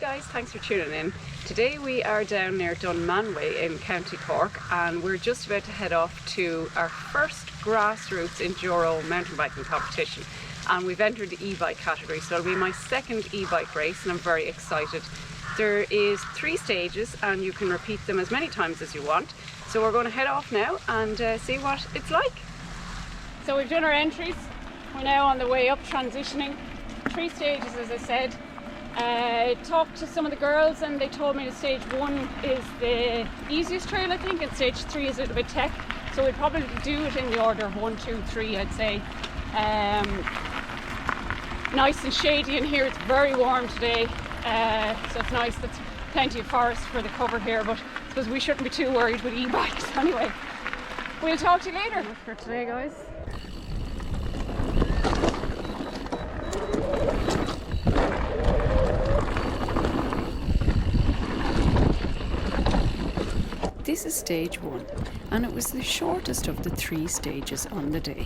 guys, thanks for tuning in. Today we are down near Dunmanway in County Cork and we're just about to head off to our first Grassroots Enduro mountain biking competition, and we've entered the e-bike category, so it'll be my second e-bike race and I'm very excited. There is 3 stages and you can repeat them as many times as you want, so we're going to head off now and see what it's like. So we've done our entries, we're now on the way up, transitioning. 3 stages, as I said. Talked to some of the girls and they told me that stage 1 is the easiest trail, I think, and stage 3 is a little bit tech, so we'd probably do it in the order of 1, 2, 3, I'd say. Nice and shady in here, it's very warm today, so it's nice. There's plenty of forest for the cover here, but I suppose we shouldn't be too worried with e-bikes. Anyway, we'll talk to you later. That's for today, guys. This is stage 1, and it was the shortest of the 3 stages on the day.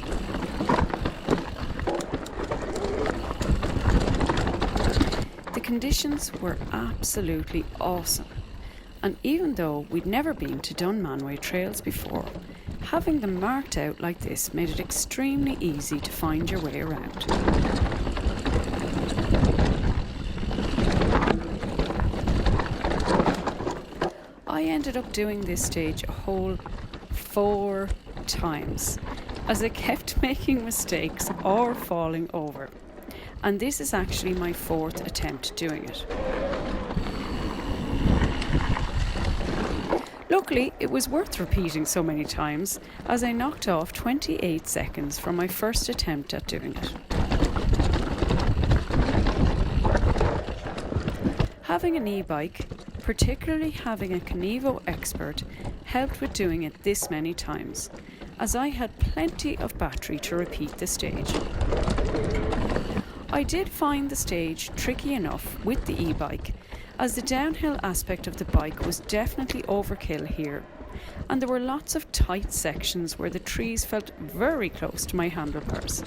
The conditions were absolutely awesome, and even though we'd never been to Dunmanway trails before, having them marked out like this made it extremely easy to find your way around. I ended up doing this stage a whole 4 times, as I kept making mistakes or falling over. And this is actually my 4th attempt doing it. Luckily, it was worth repeating so many times, as I knocked off 28 seconds from my first attempt at doing it. Having an e-bike, particularly having a Kenevo expert, helped with doing it this many times, as I had plenty of battery to repeat the stage. I did find the stage tricky enough with the e-bike, as the downhill aspect of the bike was definitely overkill here, and there were lots of tight sections where the trees felt very close to my handlebars.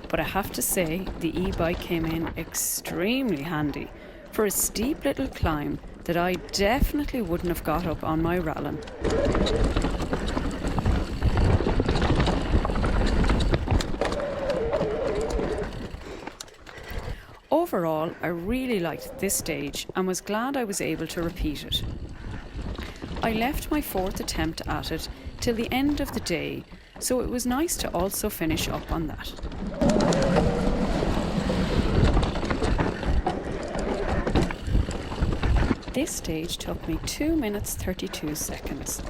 But I have to say, the e-bike came in extremely handy for a steep little climb that I definitely wouldn't have got up on my Rallon. Overall, I really liked this stage and was glad I was able to repeat it. I left my 4th attempt at it till the end of the day, so it was nice to also finish up on that. This stage took me 2 minutes 32 seconds,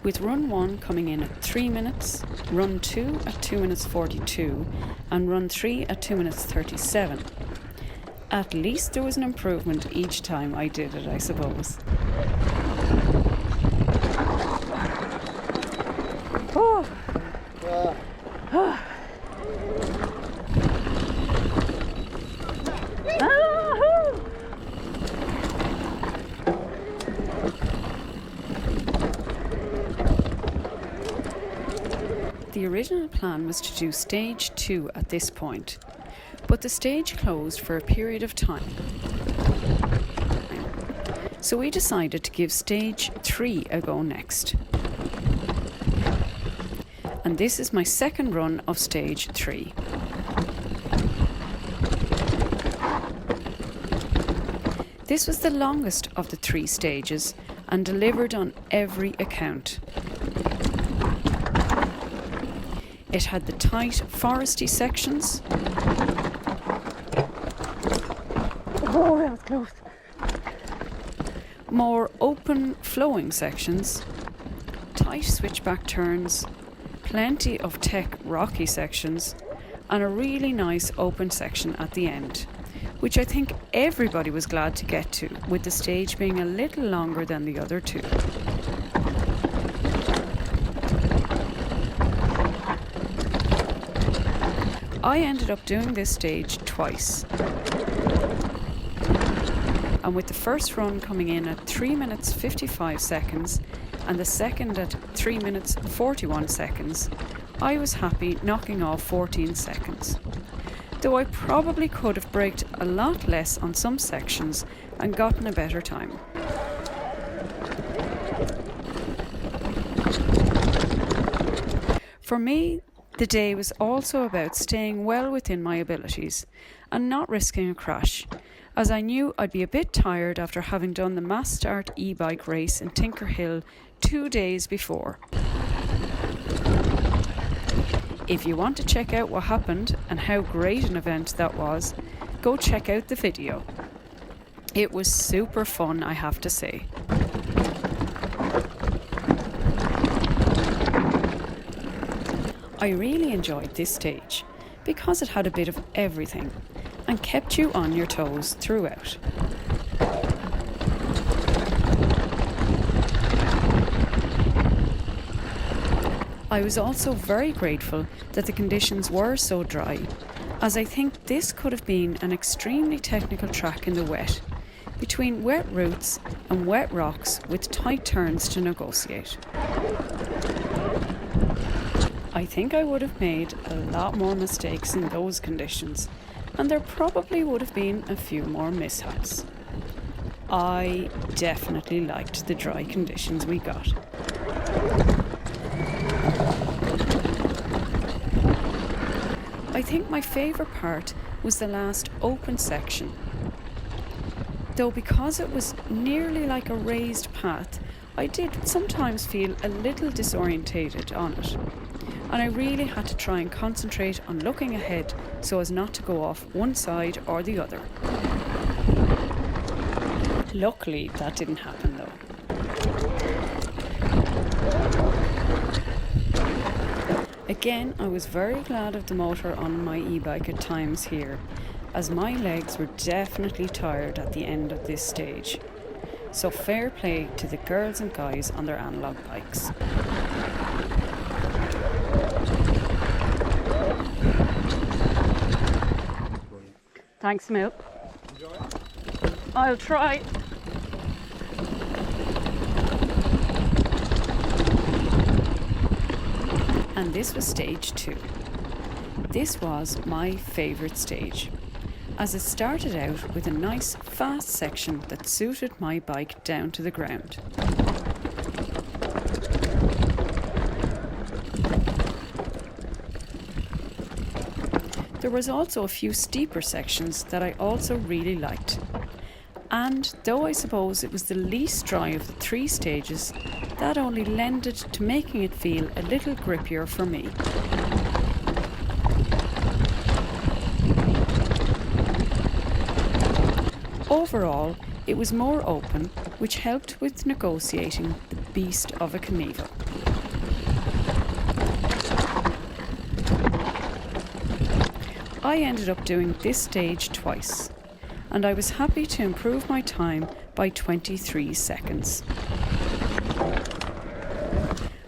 with run 1 coming in at 3 minutes, run 2 at 2 minutes 42, and run 3 at 2 minutes 37. At least there was an improvement each time I did it, I suppose. Oh. Oh. The original plan was to do stage 2 at this point, but the stage closed for a period of time. So we decided to give stage 3 a go next. And this is my second run of stage 3. This was the longest of the 3 stages and delivered on every account. It had the tight, foresty sections. Oh, that was close. More open, flowing sections, tight switchback turns, plenty of tech rocky sections, and a really nice open section at the end, which I think everybody was glad to get to, with the stage being a little longer than the other 2. I ended up doing this stage twice, and with the first run coming in at 3 minutes 55 seconds and the second at 3 minutes 41 seconds, I was happy knocking off 14 seconds. Though I probably could have braked a lot less on some sections and gotten a better time. For me, the day was also about staying well within my abilities and not risking a crash, as I knew I'd be a bit tired after having done the mass start e-bike race in Tinker Hill 2 days before. If you want to check out what happened and how great an event that was, go check out the video. It was super fun, I have to say. I really enjoyed this stage because it had a bit of everything and kept you on your toes throughout. I was also very grateful that the conditions were so dry, as I think this could have been an extremely technical track in the wet, between wet roots and wet rocks with tight turns to negotiate. I think I would have made a lot more mistakes in those conditions, and there probably would have been a few more mishaps. I definitely liked the dry conditions we got. I think my favourite part was the last open section. Though because it was nearly like a raised path, I did sometimes feel a little disorientated on it. And I really had to try and concentrate on looking ahead so as not to go off one side or the other. Luckily, that didn't happen though. Again, I was very glad of the motor on my e-bike at times here, as my legs were definitely tired at the end of this stage. So fair play to the girls and guys on their analogue bikes. Thanks, Mill. I'll try. And this was stage 2. This was my favourite stage, as it started out with a nice fast section that suited my bike down to the ground. There was also a few steeper sections that I also really liked. And though I suppose it was the least dry of the 3 stages, that only lended to making it feel a little grippier for me. Overall, it was more open, which helped with negotiating the beast of a Knievel. I ended up doing this stage twice, and I was happy to improve my time by 23 seconds.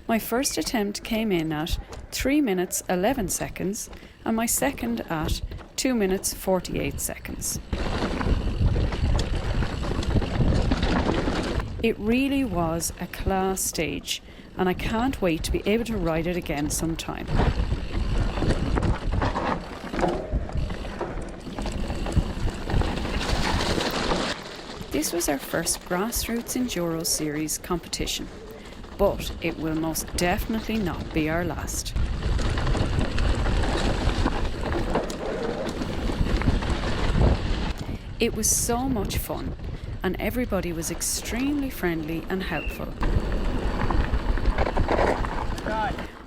My first attempt came in at 3 minutes 11 seconds and my second at 2 minutes 48 seconds. It really was a class stage, and I can't wait to be able to ride it again sometime. This was our first Grassroots Enduro Series competition, but it will most definitely not be our last. It was so much fun, and everybody was extremely friendly and helpful.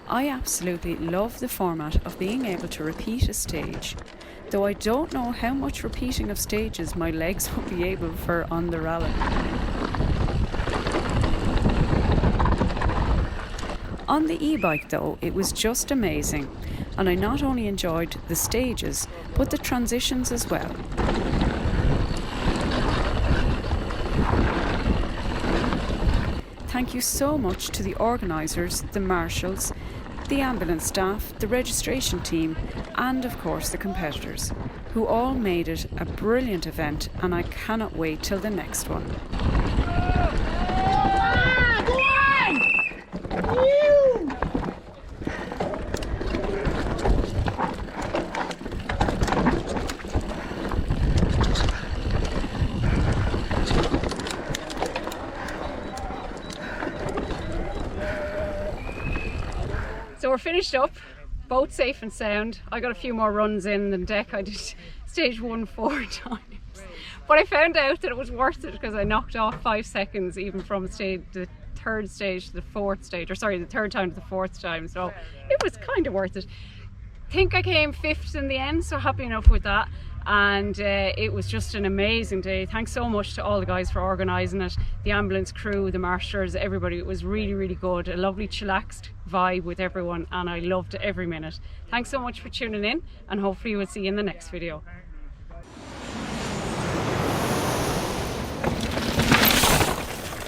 I absolutely love the format of being able to repeat a stage, though I don't know how much repeating of stages my legs will be able for on the rally. On the e-bike though, it was just amazing, and I not only enjoyed the stages, but the transitions as well. Thank you so much to the organisers, the marshals, the ambulance staff, the registration team, and of course the competitors, who all made it a brilliant event, and I cannot wait till the next one. Go on! So we're finished up, both safe and sound. I got a few more runs in than Deck. I did stage 1 4 times. But I found out that it was worth it because I knocked off 5 seconds even from the third stage to the fourth stage, or sorry, the third time to the fourth time. So it was kind of worth it. I think I came 5th in the end, so happy enough with that. And it was just an amazing day. Thanks so much to all the guys for organising it, the ambulance crew, the marshals, everybody. It was really, really good. A lovely chillaxed vibe with everyone, and I loved every minute. Thanks so much for tuning in, and hopefully we'll see you in the next video.